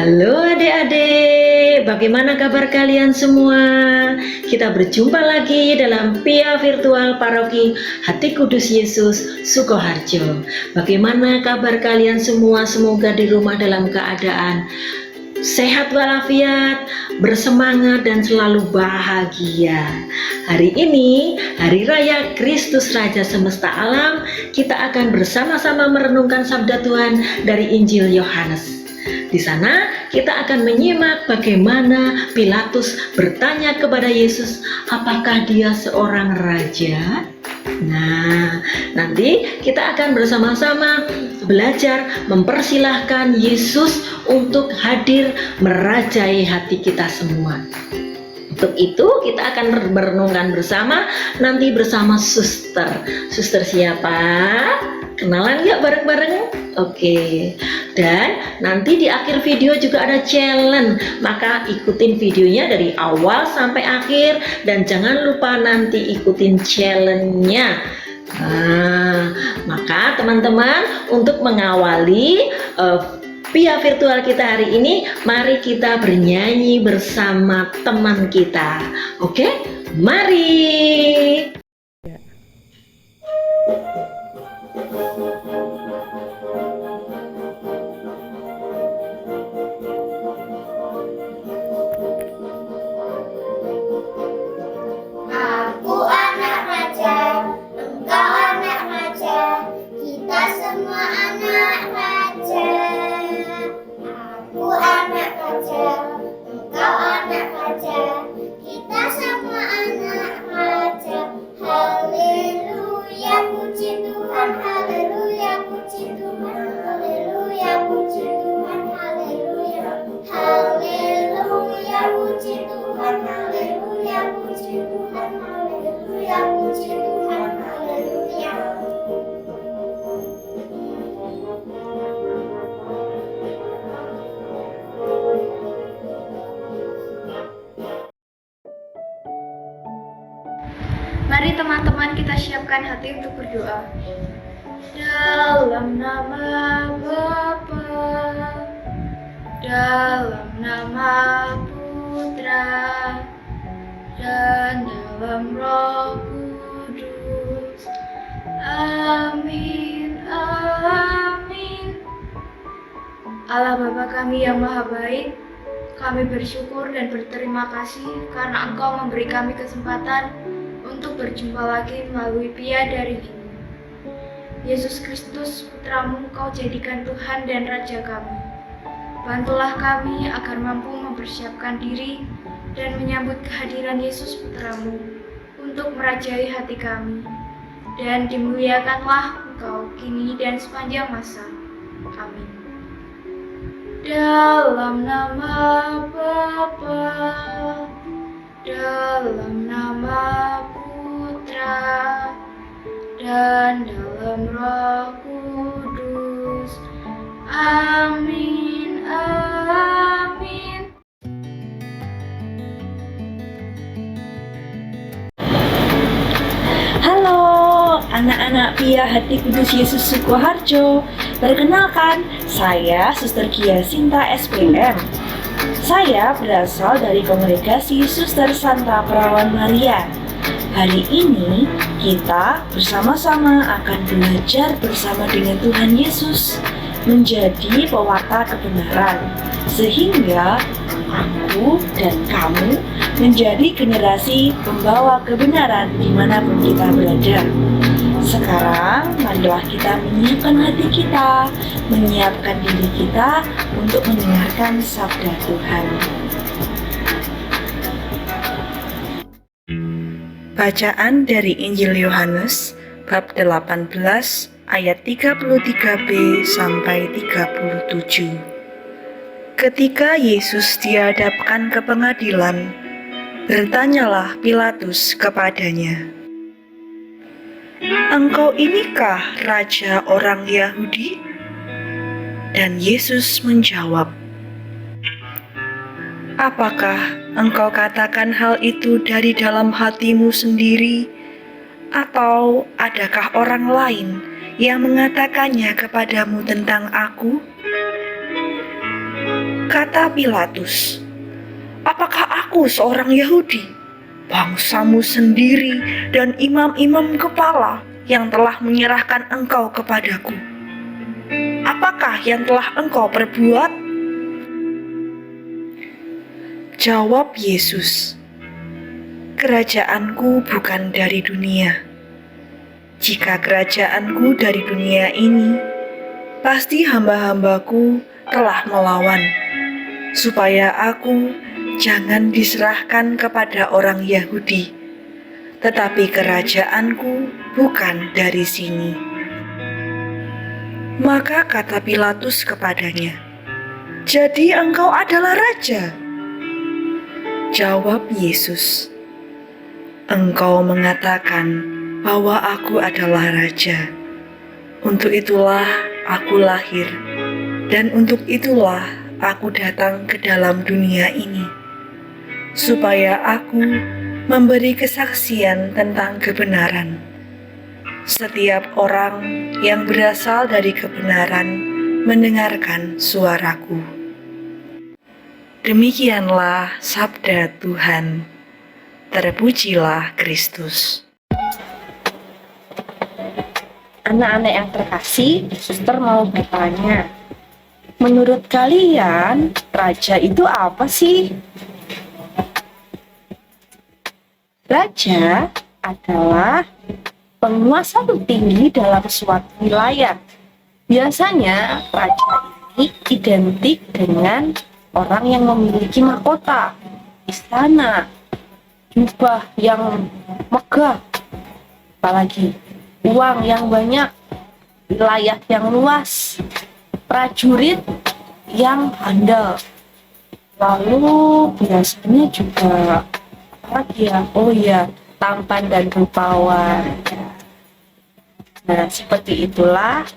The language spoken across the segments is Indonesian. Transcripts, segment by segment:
Halo adik-adik, bagaimana kabar kalian semua? Kita berjumpa lagi dalam Pia Virtual Paroki Hati Kudus Yesus Sukoharjo. Bagaimana kabar kalian semua? Semoga di rumah dalam keadaan sehat walafiat, bersemangat dan selalu bahagia. Hari ini, Hari Raya Kristus Raja Semesta Alam, kita akan bersama-sama merenungkan sabda Tuhan dari Injil Yohanes. Di sana kita akan menyimak bagaimana Pilatus bertanya kepada Yesus, apakah dia seorang raja? Nah, nanti kita akan bersama-sama belajar mempersilahkan Yesus untuk hadir merajai hati kita semua. Untuk itu kita akan merenungkan bersama, nanti bersama suster. Suster siapa? Kenalan yuk bareng-bareng? Oke. Dan nanti di akhir video juga ada challenge, maka ikutin videonya dari awal sampai akhir dan jangan lupa nanti ikutin challenge-nya. Nah, maka teman-teman, untuk mengawali Pia virtual kita hari ini, mari kita bernyanyi bersama teman kita. Oke? Mari. Aku anak raja, engkau anak raja, kita semua anak raja. Aku anak raja, engkau anak raja, kita semua anak raja. Haleluya, puji Tuhan, haleluya, puji Tuhan, haleluya, puji Tuhan, haleluya. Haleluya, puji Tuhan, haleluya, puji Tuhan, haleluya, puji Tuhan, haleluya. Mari teman-teman kita siapkan hati untuk berdoa. Dalam nama Bapa, dalam nama Putra, dan dalam Roh Kudus. Amin, amin. Allah Bapa kami yang maha baik, kami bersyukur dan berterima kasih karena Engkau memberi kami kesempatan untuk berjumpa lagi melalui Pia dari ini. Yesus Kristus, Putramu, Kau jadikan Tuhan dan Raja kami. Bantulah kami agar mampu mempersiapkan diri dan menyambut kehadiran Yesus Putramu untuk merajai hati kami. Dan dimuliakanlah Engkau kini dan sepanjang masa. Amin. Dalam nama Bapa, dalam nama Putra, dan dalam Roh Kudus. Amin, amin. Halo anak-anak Pia Hati Kudus Yesus Sukoharjo. Perkenalkan, saya Suster Kia Sinta SPM. Saya berasal dari Kongregasi Suster Santa Perawan Maria. Hari ini kita bersama-sama akan belajar bersama dengan Tuhan Yesus menjadi pewarta kebenaran, sehingga aku dan kamu menjadi generasi pembawa kebenaran dimanapun kita berada. Sekarang marilah kita menyiapkan hati kita, menyiapkan diri kita untuk mendengarkan sabda Tuhan. Bacaan dari Injil Yohanes bab 18 ayat 33b sampai 37. Ketika Yesus dihadapkan ke pengadilan, bertanyalah Pilatus kepadanya, "Engkau inikah raja orang Yahudi?" Dan Yesus menjawab, "Apakah engkau katakan hal itu dari dalam hatimu sendiri, atau adakah orang lain yang mengatakannya kepadamu tentang aku?" Kata Pilatus, "Apakah aku seorang Yahudi? Bangsamu sendiri dan imam-imam kepala yang telah menyerahkan engkau kepadaku. Apakah yang telah engkau perbuat?" Jawab Yesus, "Kerajaanku bukan dari dunia. Jika kerajaanku dari dunia ini, pasti hamba-hambaku telah melawan, supaya aku jangan diserahkan kepada orang Yahudi. Tetapi kerajaanku bukan dari sini." Maka kata Pilatus kepadanya, "Jadi engkau adalah raja?" Jawab Yesus, "Engkau mengatakan bahwa aku adalah raja. Untuk itulah aku lahir, dan untuk itulah aku datang ke dalam dunia ini, supaya aku memberi kesaksian tentang kebenaran. Setiap orang yang berasal dari kebenaran mendengarkan suaraku." Demikianlah sabda Tuhan. Terpujilah Kristus. Anak-anak yang terkasih, suster mau bertanya, menurut kalian raja itu apa sih? Raja adalah penguasa tertinggi dalam suatu wilayah. Biasanya raja ini identik dengan orang yang memiliki mahkota, istana, jubah yang megah, apalagi uang yang banyak, wilayah yang luas, prajurit yang handal. Lalu biasanya juga apa lagi ya? Oh ya, tampan dan rupawan. Nah, seperti itulah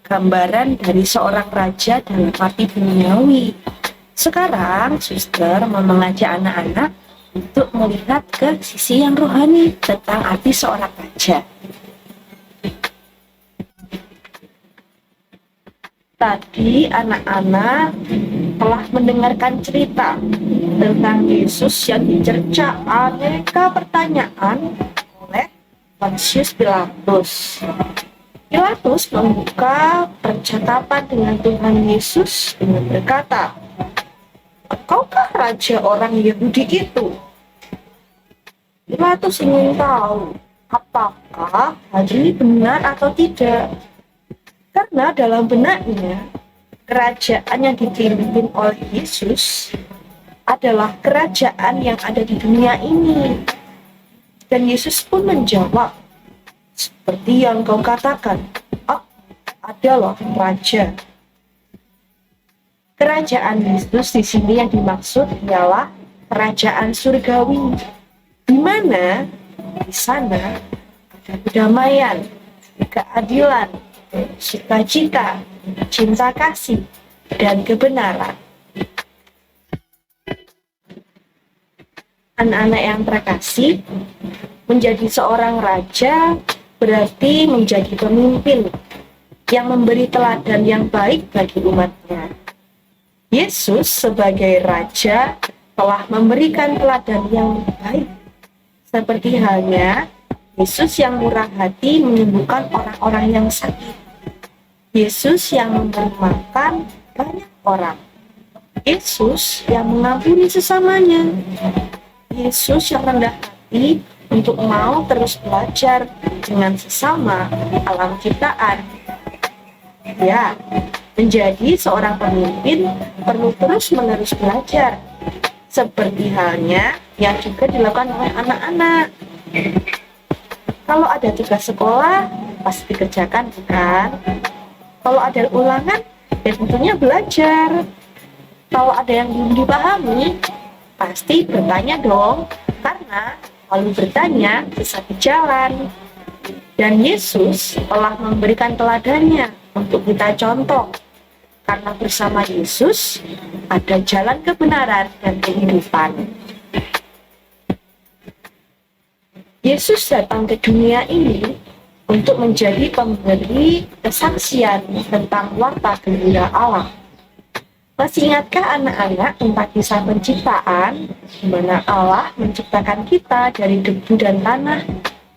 gambaran dari seorang raja dalam arti duniawi. Sekarang suster mau mengajak anak-anak untuk melihat ke sisi yang rohani tentang arti seorang raja. Tadi anak-anak telah mendengarkan cerita tentang Yesus yang dicerca aneka pertanyaan oleh Pontius Pilatus. Pilatus membuka percakapan dengan Tuhan Yesus dengan berkata, "Engkaukah raja orang Yahudi itu?" Pilatus ingin tahu apakah hal ini benar atau tidak. Karena dalam benaknya, kerajaan yang dipimpin oleh Yesus adalah kerajaan yang ada di dunia ini. Dan Yesus pun menjawab, "Seperti yang kau katakan, aku adalah raja." Kerajaan Yesus di sini yang dimaksud ialah kerajaan surgawi, di mana di sana ada kedamaian, keadilan, sukacita, cinta kasih, dan kebenaran. Anak-anak yang terkasih, menjadi seorang raja berarti menjadi pemimpin yang memberi teladan yang baik bagi umatnya. Yesus sebagai raja telah memberikan teladan yang baik, seperti halnya Yesus yang murah hati menyembuhkan orang-orang yang sakit, Yesus yang memberi makan banyak orang, Yesus yang mengampuni sesamanya, Yesus yang rendah hati untuk mau terus belajar dengan sesama alam ciptaan. Ya, menjadi seorang pemimpin perlu terus-menerus belajar, seperti halnya yang juga dilakukan oleh anak-anak. Kalau ada tugas sekolah, pasti dikerjakan, bukan? Kalau ada ulangan, ya tentunya belajar. Kalau ada yang belum dipahami, pasti bertanya dong, karena kalau bertanya sesat di jalan. Dan Yesus telah memberikan teladannya untuk kita contoh. Karena bersama Yesus ada jalan kebenaran dan kehidupan. Yesus datang ke dunia ini untuk menjadi pemberi kesaksian tentang warta gembira Allah. Masih ingatkah anak-anak tentang kisah penciptaan, di mana Allah menciptakan kita dari debu dan tanah,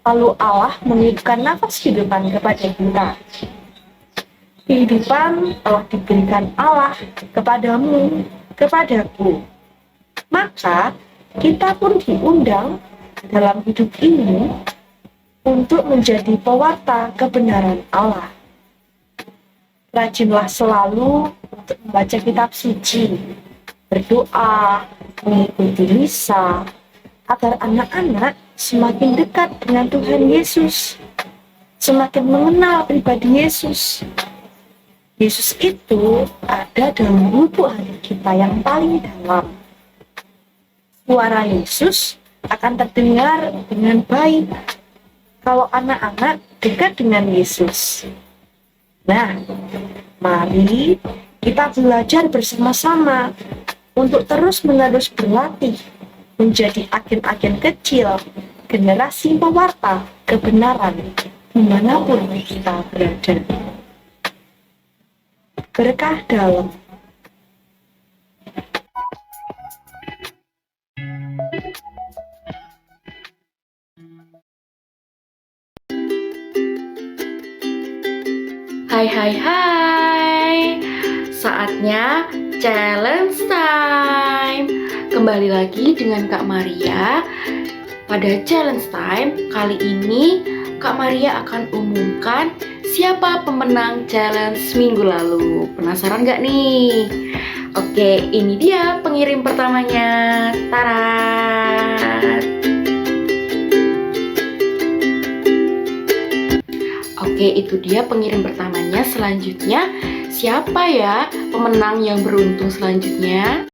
lalu Allah meniupkan nafas kehidupan kepada kita. Kehidupan telah diberikan Allah kepadamu, kepadaku. Maka kita pun diundang dalam hidup ini untuk menjadi pewarta kebenaran Allah. Rajinlah selalu untuk membaca kitab suci, berdoa, mengikuti misa, agar anak-anak semakin dekat dengan Tuhan Yesus, semakin mengenal pribadi Yesus. Yesus itu ada dalam lubuk hati kita yang paling dalam. Suara Yesus akan terdengar dengan baik kalau anak-anak dekat dengan Yesus. Nah, mari kita belajar bersama-sama untuk terus-menerus berlatih menjadi agen-agen kecil generasi pewarta kebenaran dimanapun kita berada. Berkah dalam. Hai, saatnya challenge time. Kembali lagi dengan Kak Maria. Pada challenge time kali ini Kak Maria akan umumkan siapa pemenang challenge minggu lalu. Penasaran gak nih? Oke, ini dia pengirim pertamanya. Tarat. Oke, itu dia pengirim pertamanya. Selanjutnya, siapa ya pemenang yang beruntung selanjutnya?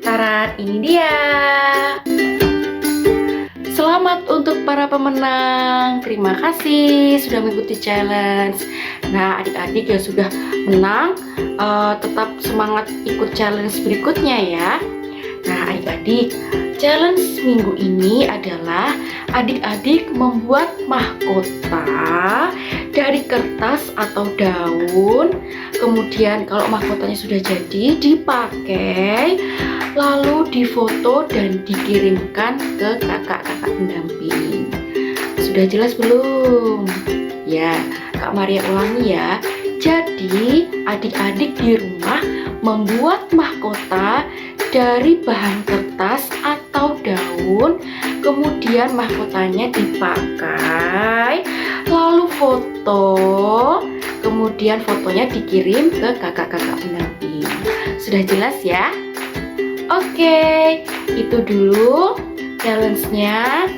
Tarat, ini dia. Selamat untuk para pemenang. Terima kasih sudah mengikuti challenge. Nah, adik-adik yang sudah menang, tetap semangat ikut challenge berikutnya ya. Nah, adik-adik, challenge minggu ini adalah adik-adik membuat mahkota dari kertas atau daun. Kemudian kalau mahkotanya sudah jadi, dipakai, lalu difoto dan dikirimkan ke kakak-kakak pendamping. Sudah jelas belum? Ya, Kak Maria ulangi ya. Jadi, adik-adik di rumah membuat mahkota dari bahan kertas atau daun, kemudian mahkotanya dipakai, lalu foto, kemudian fotonya dikirim ke kakak-kakak pendamping. Sudah jelas ya? Oke, itu dulu challenge-nya.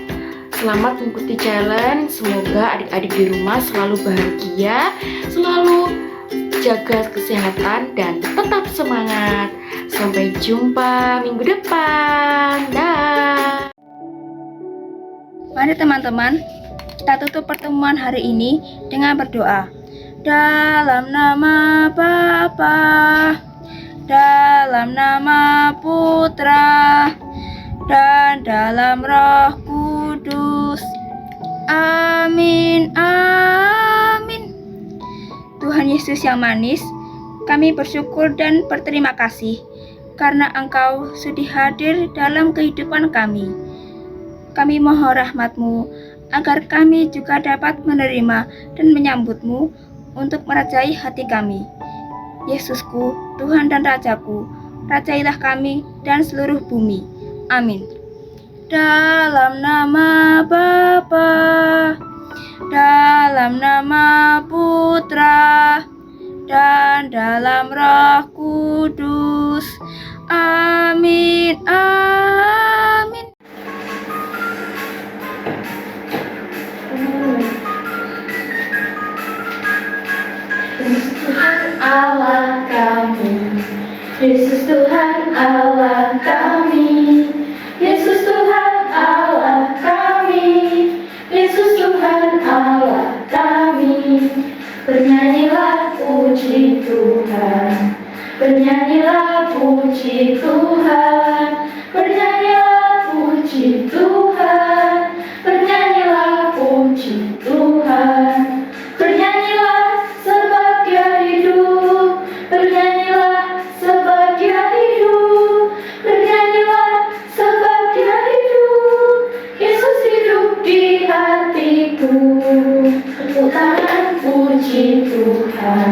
Selamat mengikuti challenge. Semoga adik-adik di rumah selalu bahagia, selalu jaga kesehatan, dan tetap semangat. Sampai jumpa minggu depan. Dah. Mari teman-teman, kita tutup pertemuan hari ini dengan berdoa. Dalam nama Bapa, dalam nama Putra, dan dalam Roh Kudus. Amin, amin. Tuhan Yesus yang manis, kami bersyukur dan berterima kasih karena Engkau sudah hadir dalam kehidupan kami. Kami mohon rahmat-Mu agar kami juga dapat menerima dan menyambut-Mu untuk merajai hati kami. Yesusku, Tuhan dan Rajaku, rajailah kami dan seluruh bumi. Amin. Dalam nama Bapa, dalam nama Putra, dan dalam Roh Kudus. Amin, amin. Tuhan Allah kami, Yesus Tuhan Allah kami, Yesus Tuhan Allah kami, Yesus Tuhan Allah kami. Bernyanyilah puji Tuhan, bernyanyilah puji puji Tuhan, bernyanyilah puji Tuhan, bernyanyilah puji Tuhan, bernyanyilah sebab Dia hidup, bernyanyilah sebab Dia hidup, bernyanyilah sebab Dia hidup. Yesus hidup di hatiku. Tepuk tangan puji Tuhan,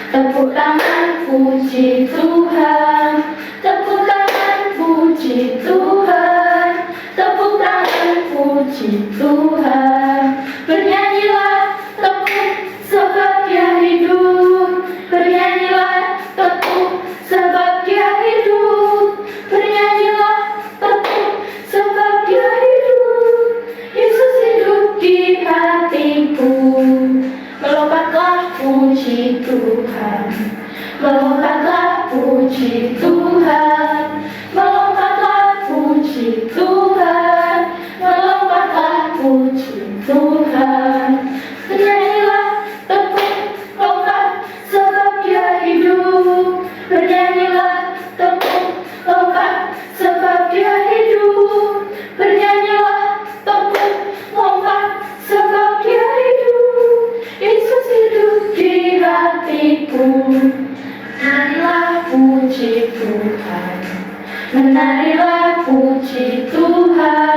tepuk tangan puji Tuhan, tepuk tangan puji Tuhan, tepuk tangan puji Tuhan. Bernyanyilah tepuk sebab Dia hidup, bernyanyilah tepuk sebab Dia hidup, bernyanyilah tepuk sebab Dia hidup. Yesus hidup di hatiku. Melompat puji Tuhan, melompatlah puji Tuhan, melompatlah puji Tuhan, melompatlah puji Tuhan. Bernyanyilah tepuk lompat sebab Dia hidup, bernyanyilah tepuk lompat sebab Dia hidup, bernyanyilah tepuk lompat sebab Dia hidup. Yesus hidup di hatiku. Menarilah puji Tuhan, menarilah puji Tuhan,